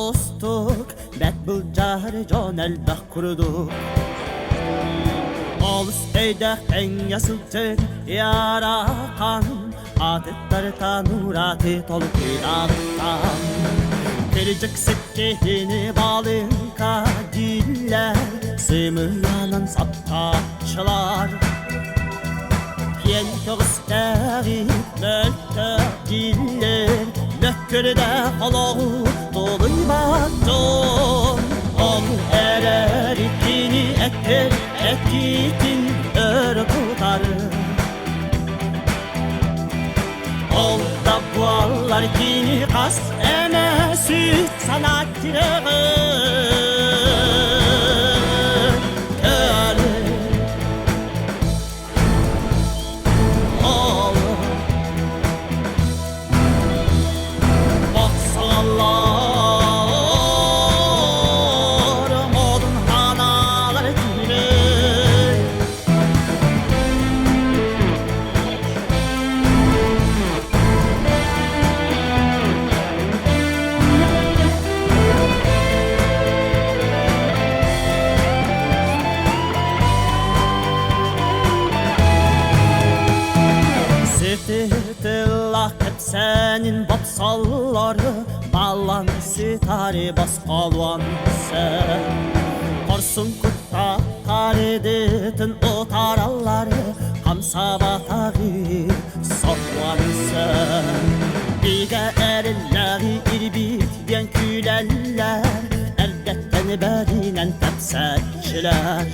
dostuk Betbulcar joneldah kurduk Alыс eyde en yasıltır yarakan Adetler tanurati tolup inantan Gelecek sekkehini balın kadiller Sımıyanan saptaçılar Yen kağıstari mölkö diller Lökkürde halağı doluymaton Ol erer ikini etter Ekitin ör tutar Ol da buallar ikini kas eme süt sanatçıları Tırtılak hep senin bapsalları Ballan sitari bas kalvan sen Korsun kutta kariditin o taralları Ham sabatari sokvan sen Bige erilleri irbit diyen küleller Elbetten berinen tepsetçiler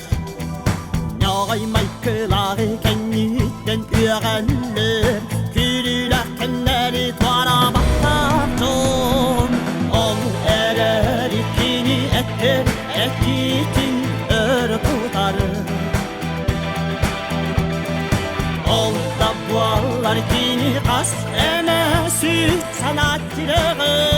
Yağaymay kılağı kendiden üğrenler Külüler kendileri tuara baktarton Ol erer ikini ettir Ekitin ör tutar Ol da buallar ikini kas eme süt sanatçıları